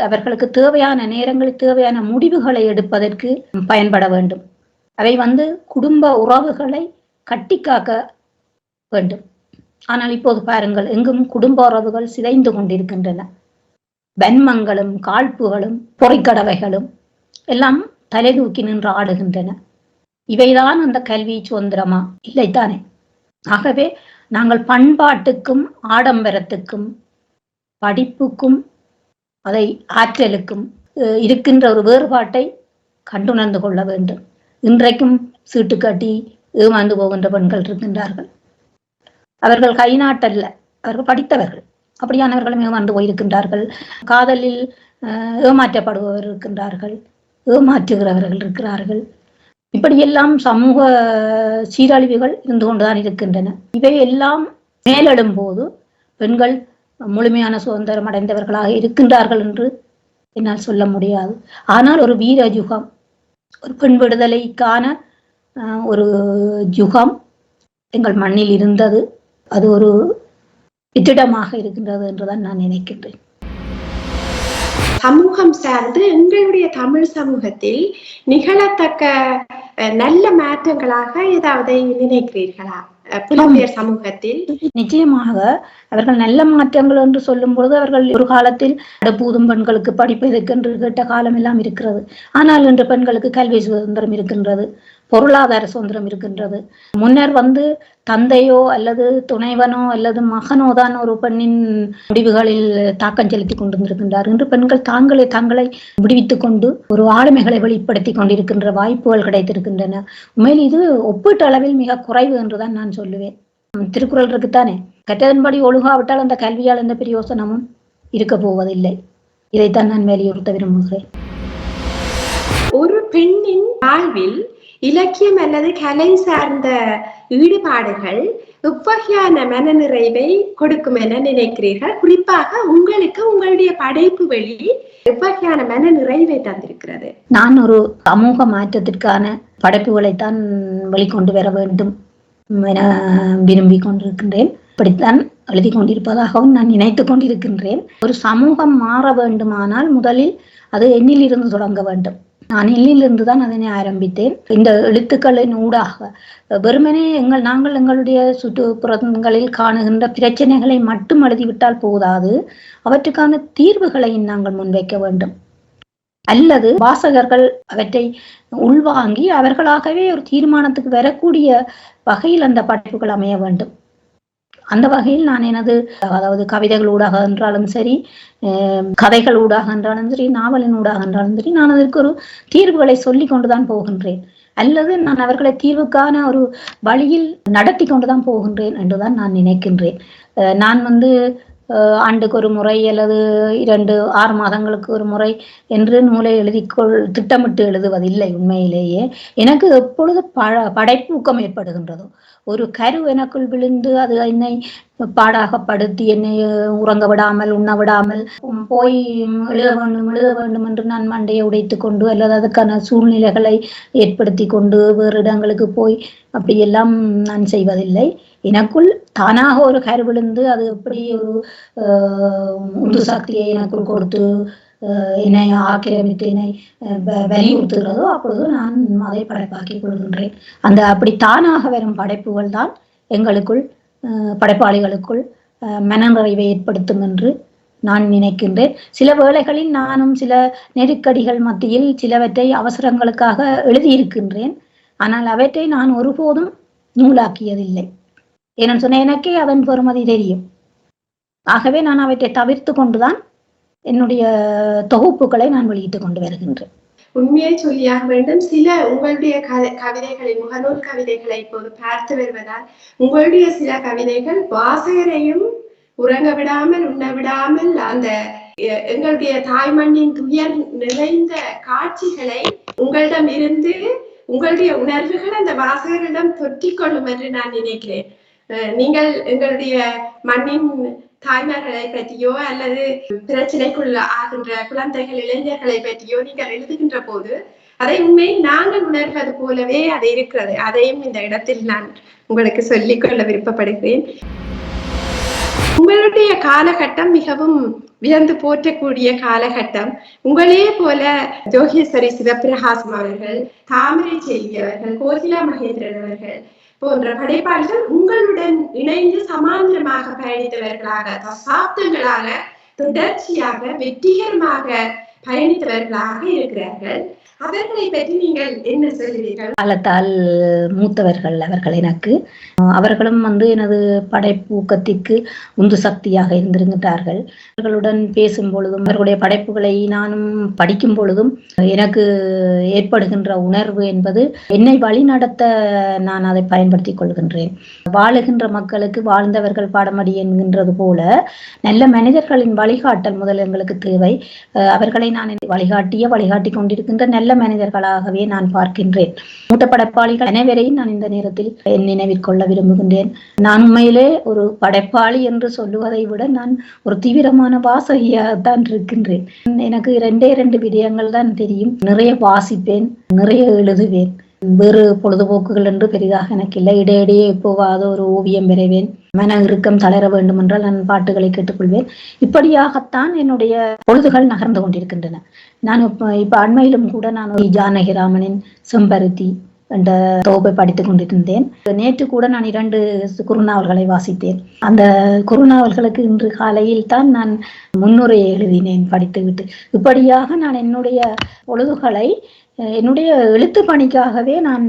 Speaker 4: அவர்களுக்கு தேவையான நேரங்களில் தேவையான முடிவுகளை எடுப்பதற்கு பயன்பட வேண்டும். அவை குடும்ப உறவுகளை கட்டி காக்க வேண்டும். ஆனால் இப்போது பாருங்கள், எங்கும் குடும்ப உறவுகள் சிதைந்து கொண்டிருக்கின்றன. வன்மங்களும் காழ்ப்புகளும் பொறிக்கடவைகளும் எல்லாம் தலை தூக்கி நின்று ஆடுகின்றன. இவைதான் அந்த கல்வி சுதந்திரமா? இல்லைத்தானே. ஆகவே நாங்கள் பண்பாட்டுக்கும் ஆடம்பரத்துக்கும் படிப்புக்கும் அதை ஆற்றலுக்கும் இருக்கின்ற ஒரு வேறுபாட்டை கண்டுணர்ந்து கொள்ள வேண்டும். இன்றைக்கும் சீட்டு கட்டி ஏமாந்து போகின்ற பெண்கள் இருக்கின்றார்கள். அவர்கள் கை நாட்டல்ல, அவர்கள் படித்தவர்கள். அப்படியானவர்களும் ஏமாந்து போயிருக்கின்றார்கள். காதலில் ஏமாற்றப்படுபவர் இருக்கின்றார்கள், ஏமாற்றுகிறவர்கள் இருக்கிறார்கள். இப்படியெல்லாம் சமூக சீரழிவுகள் இருந்து கொண்டுதான் இருக்கின்றன. இவை எல்லாம் மேலெடும் போது பெண்கள் முழுமையான சுதந்திரம் அடைந்தவர்களாக இருக்கின்றார்கள் என்று என்னால் சொல்ல முடியாது. ஆனால் ஒரு வீர யுகம், ஒரு பெண் விடுதலைக்கான ஒரு யுகம் எங்கள் மண்ணில் இருந்தது. அது ஒரு வெற்றிடமாக இருக்கின்றது என்றுதான் நான் நினைக்கின்றேன்.
Speaker 3: சமூகம் சார்ந்து எங்களுடைய தமிழ் சமூகத்தில் நிகழத்தக்க நல்ல மாற்றங்களாக ஏதாவது நினைக்கிறீர்களா? புலம்பெயர் சமூகத்தில்
Speaker 4: நிச்சயமாக அவர்கள் நல்ல மாற்றங்கள் என்று சொல்லும் பொழுது, அவர்கள் ஒரு காலத்தில் பூதும் பெண்களுக்கு படிப்பதற்கு என்று கேட்ட காலம் எல்லாம் இருக்கிறது. ஆனால் இன்று பெண்களுக்கு கல்வி சுதந்திரம் இருக்கின்றது, பொருளாதார சுதந்திரம் இருக்கின்றது. முன்னர் தந்தையோ அல்லது துணைவனோ அல்லது மகனோ தான் ஒரு பெண்ணின் முடிவுகளில் தாக்கம் செலுத்தி கொண்டிருக்கின்றார். இன்று பெண்கள் தங்களை விடுவித்துக் கொண்டு ஒரு ஆளுமைகளை வெளிப்படுத்தி கொண்டிருக்கின்ற வாய்ப்புகள் கிடைத்திருக்கின்றன. உண்மையில் இது ஒப்பீட்டு அளவில் மிக குறைவு என்றுதான் நான் சொல்லுவேன். திருக்குறள் இருக்குத்தானே, கற்றதன்படி ஒழுகாவிட்டால் அந்த கல்வியால் எந்த பிரயோசனமும் இருக்க போவதில்லை. இதைத்தான் நான் வலியுறுத்த விரும்புகிறேன்.
Speaker 3: ஒரு பெண்ணின் வாழ்வில் இலக்கியம் அல்லது கலை சார்ந்த ஈடுபாடுகள் எவ்வகையான மனநிறைவை கொடுக்கும் என நினைக்கிறீர்கள்? குறிப்பாக உங்களுக்கு உங்களுடைய படைப்பு வழி எவ்வகையான மனநிறைவை தந்திருக்கிறது?
Speaker 4: நான் ஒரு சமூக மாற்றத்திற்கான படைப்புகளைத்தான் வெளிக்கொண்டு வர வேண்டும் என விரும்பி கொண்டிருக்கின்றேன். இப்படித்தான் எழுதி கொண்டிருப்பதாகவும் நான் நினைத்து கொண்டிருக்கின்றேன். ஒரு சமூகம் மாற வேண்டுமானால் முதலில் அது என்னில் இருந்து தொடங்க வேண்டும். நான் என்னிலிருந்து தான் அதனை ஆரம்பித்தேன். இந்த எழுத்துக்களின் ஊடாக வெறுமனே நாங்கள் எங்களுடைய சுற்றுப்புறங்களில் காணுகின்ற பிரச்சனைகளை மட்டும் எழுதிவிட்டால் போதாது, அவற்றுக்கான தீர்வுகளை நாங்கள் முன்வைக்க வேண்டும். அல்லது வாசகர்கள் அவற்றை உள்வாங்கி அவர்களாகவே ஒரு தீர்மானத்துக்கு வரக்கூடிய வகையில் அந்த படைப்புகள் அமைய வேண்டும். அந்த வகையில் நான் அதாவது கவிதைகள் ஊடாக என்றாலும் சரி, கதைகள் ஊடாக என்றாலும் சரி, நாவலின் ஊடாக என்றாலும் சரி, நான் அதற்கு ஒரு தீர்வுகளை சொல்லி கொண்டுதான் போகின்றேன். அல்லது நான் அவர்களை தீர்வுக்கான ஒரு வழியில் நடத்தி கொண்டுதான் போகின்றேன் என்றுதான் நான் நினைக்கின்றேன். நான் ஆண்டுக்கு ஒரு முறை அல்லது 2-6 மாதங்களுக்கு ஒரு முறை என்று நூலை திட்டமிட்டு எழுதுவதில்லை. உண்மையிலேயே எனக்கு எப்பொழுது படைப்பூக்கம் ஏற்படுகின்றதோ, ஒரு கரு எனக்குள் விழுந்து அது என்னை பாடாகப்படுத்தி என்னை உறங்க விடாமல் உண்ண விடாமல் போய் எழுத வேண்டும் என்று நான் மண்டையை உடைத்து கொண்டு அல்லது அதுக்கான சூழ்நிலைகளை ஏற்படுத்தி கொண்டு வேறு இடங்களுக்கு போய் அப்படியெல்லாம் நான் செய்வதில்லை. எனக்குள் தானாக ஒரு கரு விழுந்து அது எப்படி ஒரு உந்து சக்தியை எனக்குள் கொடுத்து என்னை ஆக்கிரமித்து என்னை வலியுறுத்துகிறதோ அப்பொழுது நான் அதை படைப்பாக்கிக் கொள்கின்றேன். அப்படி தானாக வரும் படைப்புகள் தான் எங்களுக்குள் படைப்பாளிகளுக்குள் மனநிறைவை ஏற்படுத்தும் என்று நான் நினைக்கின்றேன். சில வேளைகளில் நானும் சில நெருக்கடிகள் மத்தியில் சிலவற்றை அவசரங்களுக்காக எழுதியிருக்கின்றேன். ஆனால் அவற்றை நான் ஒருபோதும் நூலாக்கியதில்லை. ஏன்னு சொன்ன எனக்கே அதன் பெறுமதி தெரியும். ஆகவே நான் அவற்றை தவிர்த்து கொண்டுதான் என்னுடைய தொகுப்புகளை நான் வெளியிட்டுக் கொண்டு வருகின்றேன்.
Speaker 3: உண்மையை சொல்லியாக வேண்டும். சில உங்களுடைய கவிதைகளை, முகநூல் கவிதைகளை இப்போது பார்த்து வருவதால் உங்களுடைய சில கவிதைகள் வாசகரையும் உறங்க விடாமல் உண்ண விடாமல் அந்த எங்களுடைய தாய்மண்ணின் துயர் நிறைந்த காட்சிகளை உங்களிடம் இருந்து உங்களுடைய உணர்வுகள் அந்த வாசகரிடம் தொற்றிக்கொள்ளும் என்று நான் நினைக்கிறேன். நீங்கள் எங்களுடைய மண்ணின் தாய்மார்களை பற்றியோ அல்லது பிரச்சனைக்குள்ள ஆகின்ற குழந்தைகள், இளைஞர்களை பற்றியோ நீங்கள் எழுதுகின்ற போது அதை உண்மையில் நாங்கள் உணர்வது போலவே அது இருக்கிறது. அதையும் இந்த இடத்தில் நான் உங்களுக்கு சொல்லிக்கொள்ள விருப்பப்படுகிறேன். உங்களுடைய காலகட்டம் மிகவும் வியந்து போற்றக்கூடிய காலகட்டம். உங்களே போல ஜோகேஸ்வரி சிவபிரகாசம் அவர்கள், தாமரை செல்வி அவர்கள், கோகிலா மகேந்திரன் அவர்கள் போன்ற படைப்பாளிகள் உங்களுடன் இணைந்து சமாந்திரமாக பயணித்தவர்களாக, தசாப்தங்களாக தொடர்ச்சியாக வெற்றிகரமாக பயணித்தவர்களாக இருக்கிறார்கள். அவர்களை பற்றி நீங்கள் என்ன சொல்கிறீர்கள்?
Speaker 4: காலத்தால் மூத்தவர்கள் அவர்கள் எனக்கு. அவர்களும் எனது படைப்பூக்கத்திற்கு உந்து சக்தியாக இருந்திருக்கிறார்கள். அவர்களுடன் பேசும் பொழுதும் அவர்களுடைய படைப்புகளை நானும் படிக்கும் பொழுதும் எனக்கு ஏற்படுகின்ற உணர்வு என்பது என்னை வழிநடத்த நான் அதை பயன்படுத்திக் கொள்கின்றேன். வாழுகின்ற மக்களுக்கு வாழ்ந்தவர்கள் பாடமடி என்கின்றது போல நல்ல மனிதர்களின் வழிகாட்டல் முதல் எங்களுக்கு தேவை. அவர்களை நான் வழிகாட்டி கொண்டிருக்கின்ற நல்ல மனிதர்களாகவே நான் பார்க்கின்றேன். மூத்த படைப்பாளிகள் அனைவரையும் நான் இந்த நேரத்தில் நினைவில் கொள்ள விரும்புகின்றேன். நான் உண்மையிலே ஒரு படைப்பாளி என்று சொல்லுவதை விட நான் ஒரு தீவிரமான வாசகியாகத்தான் இருக்கின்றேன். எனக்கு 2 விடயங்கள் தான் தெரியும். நிறைய வாசிப்பேன், நிறைய எழுதுவேன். வேறு பொழுதுபோக்குகள் என்று பெரிதாக எனக்கு இல்லை. இடையிடையே எப்போவாத ஒரு ஓவியம் வரைவேன். மன இறுக்கம் தளர வேண்டும் என்றால் நான் பாட்டுகளை கேட்டுக்கொள்வேன். இப்படியாகத்தான் என்னுடைய பொழுதுகள் நகர்ந்து கொண்டிருக்கின்றன. நான் இப்ப அண்மையிலும் கூட நான் ஜானகிராமனின் செம்பருத்தி என்ற தொகுப்பை படித்துக் கொண்டிருந்தேன். நேற்று கூட நான் 2 குறுநாவல்களை வாசித்தேன். அந்த குறுநாவல்களுக்கு இன்று காலையில் தான் நான் முன்னுரையை எழுதினேன் படித்துவிட்டு. இப்படியாக நான் என்னுடைய பொழுதுகளை என்னுடைய எழுத்து பணிக்காகவே நான்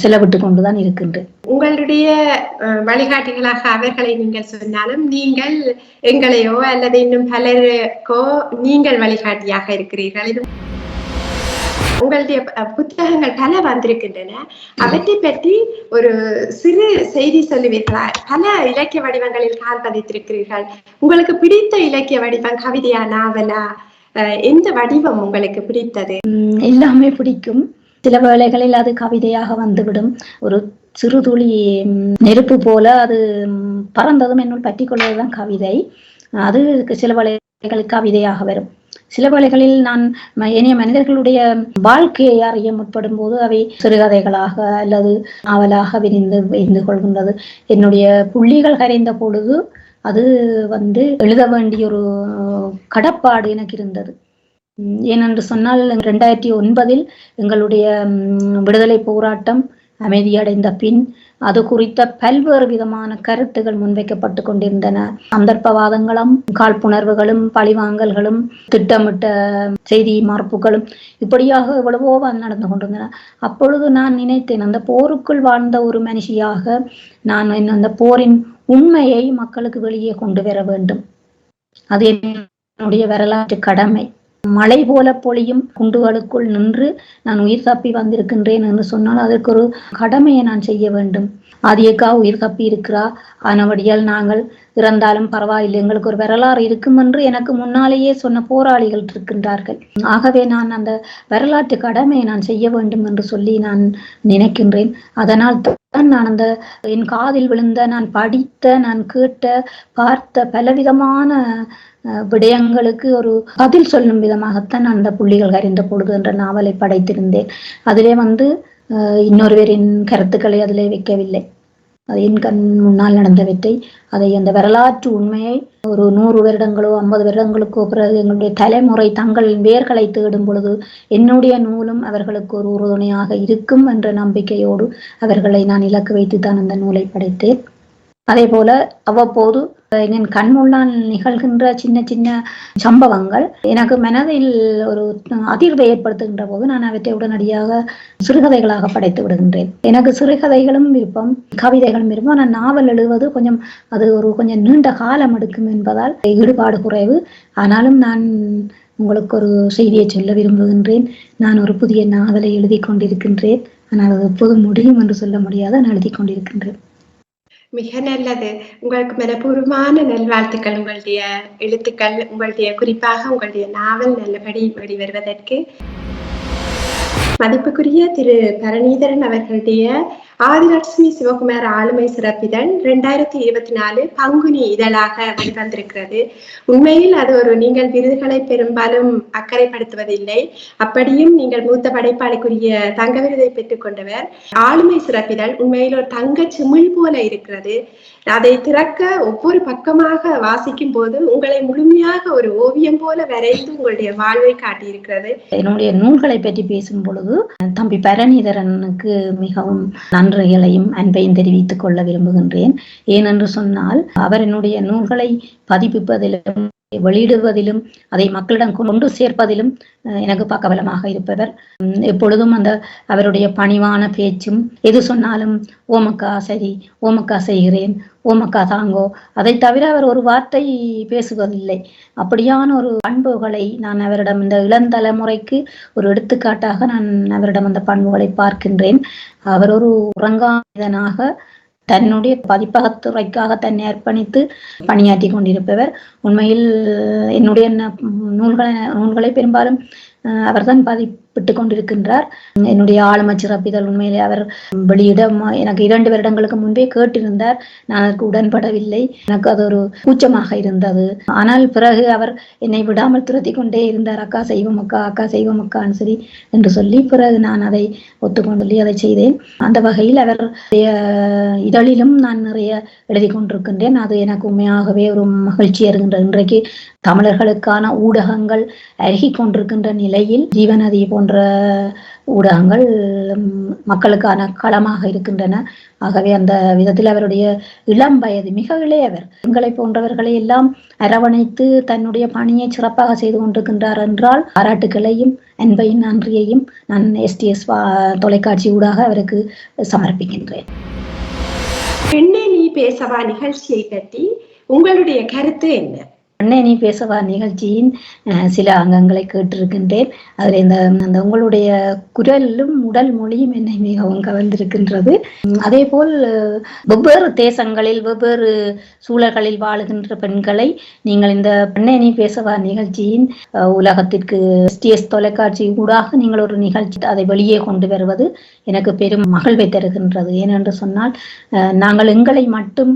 Speaker 4: செலவிட்டு கொண்டுதான் இருக்கின்றேன்.
Speaker 3: உங்களுடைய வழிகாட்டிகளாக அவர்களை நீங்கள் சொன்னாலும் நீங்கள் எங்களையோ அல்லது இன்னும் பலருக்கோ நீங்கள் வழிகாட்டியாக இருக்கிறீர்கள். உங்களுடைய புத்தகங்கள் பல வந்திருக்கின்றன. அவற்றை பற்றி ஒரு சிறு செய்தி சொல்லுவீர்களா? பல இலக்கிய வடிவங்களில் கால் பதித்திருக்கிறீர்கள். உங்களுக்கு பிடித்த இலக்கிய வடிவம் கவிதையா, நாவலா? எந்த வடிவம் உங்களுக்கு பிடித்தது?
Speaker 4: எல்லாமே பிடிக்கும். சில வேளைகளில் அது கவிதையாக வந்துவிடும். ஒரு சிறு துளி நெருப்பு போல அது பறந்ததும் என்னுள் பற்றி கொள்வதுதான் கவிதை. அது சில வேளைகளில் கவிதையாக வரும். சில வேளைகளில் நான் ஏனைய மனிதர்களுடைய வாழ்க்கையை அறிய முற்படும் போது அவை சிறுகதைகளாக அல்லது நாவலாக விரிந்து கொள்கின்றது. என்னுடைய புள்ளிகள் கரைந்த பொழுது அது எழுத வேண்டிய ஒரு கடப்பாடு எனக்கு இருந்தது. ஏனென்று சொன்னால் 2009 எங்களுடைய விடுதலை போராட்டம் அமைதியடைந்த பின் அது குறித்த பல்வேறு விதமான கருத்துகள் முன்வைக்கப்பட்டு கொண்டிருந்தன. சந்தர்ப்பவாதங்களும் காழ்ப்புணர்வுகளும் பழிவாங்கல்களும் திட்டமிட்ட செய்தி மறுப்புகளும் இப்படியாக எவ்வளவோ நடந்து கொண்டிருந்தன. அப்பொழுது நான் நினைத்தேன், அந்த போருக்குள் வாழ்ந்த ஒரு மனுஷியாக நான் அந்த போரின் உண்மையை மக்களுக்கு வெளியே கொண்டு வர வேண்டும். அது என்னுடைய வரலாற்று கடமை. மழை போல பொழியும் குண்டுகளுக்குள் நின்று நான் உயிர் தப்பி வந்திருக்கின்றேன் என்று சொன்னால் அதற்கு ஒரு கடமையை நான் செய்ய வேண்டும். ஆதியக்கா உயிர் தப்பி இருக்கிறா, ஆனவடியால் நாங்கள் இறந்தாலும் பரவாயில்லை, எங்களுக்கு ஒரு வரலாறு இருக்கும் என்று எனக்கு முன்னாலேயே சொன்ன போராளிகள் இருக்கின்றார்கள். ஆகவே நான் அந்த வரலாற்று கடமையை நான் செய்ய வேண்டும் என்று சொல்லி நான் நினைக்கின்றேன். அதனால் தான் நான் என் காதில் விழுந்த, நான் படித்த, நான் கேட்ட, பார்த்த பலவிதமான விடயங்களுக்கு ஒரு பதில் சொல்லும் விதமாகத்தான் அந்த புள்ளிகள் கரைந்த பொழுது என்ற நாவலை படைத்திருந்தேன். அதிலே இன்னொருவரின் கருத்துக்களை அதிலே வைக்கவில்லை. அது என் கண் முன்னால் நடந்தவற்றை, அதை அந்த வரலாற்று உண்மையை ஒரு 100 வருடங்களோ 50 வருடங்களுக்கோ பிறகு எங்களுடைய தலைமுறை தங்களின் வேர்களை தேடும் பொழுது என்னுடைய நூலும் அவர்களுக்கு ஒரு உறுதுணையாக இருக்கும் என்ற நம்பிக்கையோடு அவர்களை நான் இலக்கு வைத்துத்தான் அந்த நூலை படைத்தேன். அதே போல அவ்வப்போது என் கண் முன்னால் நிகழ்கின்ற சின்ன சின்ன சம்பவங்கள் எனக்கு மனதில் ஒரு அதிர்வை ஏற்படுத்துகின்ற போது நான் அவற்றை உடனடியாக சிறுகதைகளாக படைத்து விடுகின்றேன். எனக்கு சிறுகதைகளும் விருப்பம், கவிதைகளும் விருப்பம். நான் நாவல் எழுதுவது கொஞ்சம் நீண்ட காலம் எடுக்கும் என்பதால் ஈடுபாடு குறைவு. ஆனாலும் நான் உங்களுக்கு ஒரு செய்தியை சொல்ல விரும்புகின்றேன். நான் ஒரு புதிய நாவலை எழுதி கொண்டிருக்கின்றேன். ஆனால் அது எப்போது முடியும் என்று சொல்ல முடியாது. நான் எழுதி கொண்டிருக்கின்றேன்.
Speaker 3: மிக நல்லது. உங்களுக்கு மனப்பூர்வமான நல்வாழ்த்துக்கள். உங்களுடைய எழுத்துக்கள், உங்களுடைய குறிப்பாக உங்களுடைய நாவல் நல்லபடி வெளிவருவதற்கு. மதிப்புக்குரிய திரு பரணிதரன் அவர்களுடைய ஆதிலட்சுமி சிவகுமார் ஆளுமை சிறப்பிதழ் 2024 பங்குனி இதழாக வெளிவந்திருக்கிறது. உண்மையில் அது நீங்கள் விருதுகளை பெரும்பாலும் அக்கறைப்படுத்துவதில்லை. அப்படியும் நீங்கள் மூத்த படைப்பாளிக்குரிய தங்க விருதை பெற்றுக் கொண்டவர். ஆளுமை சிறப்பிதழ் உண்மையில் ஒரு தங்க சிமிழ் போல இருக்கிறது. அதை திறக்க ஒவ்வொரு பக்கமாக வாசிக்கும் போது உங்களை முழுமையாக ஒரு ஓவியம் போல வரைந்து உங்களுடைய வாழ்வை காட்டியிருக்கிறது.
Speaker 4: என்னுடைய நூல்களை பற்றி பேசும் பொழுது தம்பி பரணிதரனுக்கு மிகவும் நன்றிகளையும் அன்பையும் தெரிவித்துக் கொள்ள விரும்புகின்றேன். ஏனென்று சொன்னால் அவர் என்னுடைய நூல்களை பதிப்பிப்பதிலும் வெளியிடுவதிலும் அதை மக்களிடம் கொண்டு சேர்ப்பதிலும் எனக்கு பக்கபலமாக இருப்பவர். எப்பொழுதும் அவருடைய பணிவான பேச்சும், எது சொன்னாலும் ஓமக்கா சரி, ஓமக்கா செய்கிறேன், ஓமக்கா தாங்கோ, அதை தவிர அவர் ஒரு வார்த்தை பேசுவதில்லை. அப்படியான ஒரு பண்புகளை நான் அவரிடம், இந்த இளந்தலைமுறைக்கு ஒரு எடுத்துக்காட்டாக நான் அவரிடம் அந்த பண்புகளை பார்க்கின்றேன். அவர் ஒரு உறங்காதனாக தன்னுடைய பதிப்பகத்துறைக்காக தன்னை அர்ப்பணித்து பணியாற்றி கொண்டிருப்பவர். உண்மையில் என்னுடைய நூல்களை பெரும்பாலும் அவர்தான் பதிப்பிட்டு கொண்டிருக்கின்றார். என்னுடைய ஆளுமை சிறப்பிதழ் உண்மையிலே அவர் வெளியிட எனக்கு 2 வருடங்களுக்கு முன்பே கேட்டிருந்தார். நான் அதற்கு உடன்படவில்லை. எனக்கு அது ஒரு கூச்சமாக இருந்தது. ஆனால் பிறகு அவர் என்னை விடாமல் துரத்தி கொண்டே இருந்தார். அக்கா செய்வோம் அக்கா, அக்கா செய்வோம் அக்கான்னு சரி என்று சொல்லி பிறகு நான் அதை ஒத்துக்கொண்டு அதை செய்தேன். அந்த வகையில் அவர் இதழிலும் நான் நிறைய எழுதி கொண்டிருக்கின்றேன். அது எனக்கு உண்மையாகவே ஒரு மகிழ்ச்சி இருக்கின்றது. இன்றைக்கு தமிழர்களுக்கான ஊடகங்கள் அருகி கொண்டிருக்கின்ற நிலையில் ஜீவநதி போன்ற ஊடகங்கள் மக்களுக்கான களமாக இருக்கின்றன. ஆகவே அந்த விதத்தில் அவருடைய இளம் வயது, மிக இளையவர், எங்களை போன்றவர்களை எல்லாம் அரவணைத்து தன்னுடைய பணியை சிறப்பாக செய்து கொண்டிருக்கின்றார் என்றால் பாராட்டுகளையும் அன்பையும் நன்றியையும் நான் STS தொலைக்காட்சி ஊடாக அவருக்கு சமர்ப்பிக்கின்றேன்.
Speaker 3: பெண்ணே நீ பேசவா நிகழ்ச்சியை பற்றி உங்களுடைய கருத்து என்ன?
Speaker 4: பெண்ணே நீ பேசவா நிகழ்ச்சியின் சில அங்கங்களை கேட்டிருக்கின்றேன். அதில் அந்த உங்களுடைய குரலும் உடல் மொழியும் என்னை மிகவும் கவர்ந்திருக்கின்றது. அதே போல் வெவ்வேறு தேசங்களில் வெவ்வேறு சூழல்களில் வாழுகின்ற பெண்களை நீங்கள் இந்த பெண்ணே நீ பேசவா நிகழ்ச்சியின் உலகத்திற்கு STS தொலைக்காட்சி ஊடாக நீங்கள் ஒரு நிகழ்ச்சி அதை வெளியே கொண்டு வருவது எனக்கு பெரும் மகிழ்வை தருகின்றது. ஏனென்று சொன்னால் நாங்கள் எங்களை மட்டும்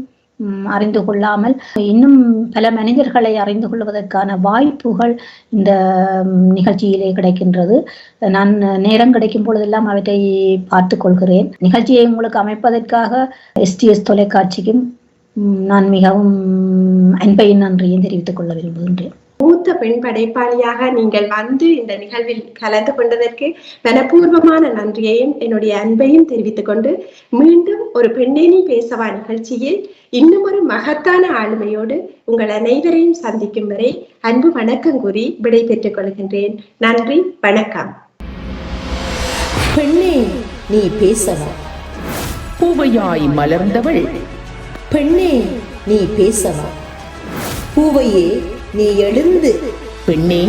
Speaker 4: அறிந்து கொள்ளாமல் இன்னும் பல மனிதர்களை அறிந்து கொள்வதற்கான வாய்ப்புகள் இந்த நிகழ்ச்சியிலே கிடைக்கின்றது. நான் நேரம் கிடைக்கும் பொழுதெல்லாம் அவற்றை பார்த்து கொள்கிறேன். நிகழ்ச்சியை உங்களுக்கு அமைப்பதற்காக STS தொலைக்காட்சிக்கும் நான் மிகவும் அன்பையும் நன்றியும் தெரிவித்துக் கொள்ள விரும்புகின்றேன்.
Speaker 3: மூத்த பெண் படைப்பாளியாக நீங்கள் வந்து இந்த நிகழ்வில் கலந்து கொண்டதற்கு மனப்பூர்வமான நன்றியையும் என்னுடைய அன்பையும் தெரிவித்துக் கொண்டு மீண்டும் ஒரு பெண்ணே நீ பேசவா நிகழ்ச்சியில் இன்னும் ஒரு மகத்தான ஆளுமையோடு உங்கள் அனைவரையும் சந்திக்கும் வரை அன்பு வணக்கம் கூறி விடை பெற்றுக் கொள்கின்றேன். நன்றி, வணக்கம்.
Speaker 1: பெண்ணே நீ பேசவா,
Speaker 2: பூவையாய் மலர்ந்தவள்,
Speaker 1: பெண்ணே நீ பேசவா, பூவையே நீ எழுந்து,
Speaker 2: பெண்ணே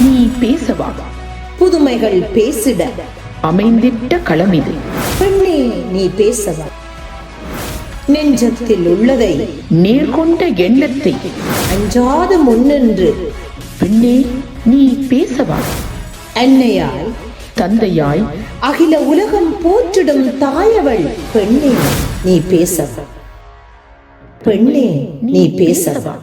Speaker 2: நீ பேசவா,
Speaker 1: புதுமைகள் பேசிட
Speaker 2: அமைந்திட்ட களமிது,
Speaker 1: பெண்ணே நீ பேசவா, நெஞ்சத்தில் உள்ளதை
Speaker 2: நேர்கொண்ட எண்ணத்தை
Speaker 1: அஞ்சாது முன்னின்று,
Speaker 2: பெண்ணே நீ பேசவா,
Speaker 1: அன்னையாய்
Speaker 2: தந்தையாய்
Speaker 1: அகில உலகம் போற்றிடும் தாயவள், பெண்ணே நீ பேசவா, பெண்ணே நீ பேசவா.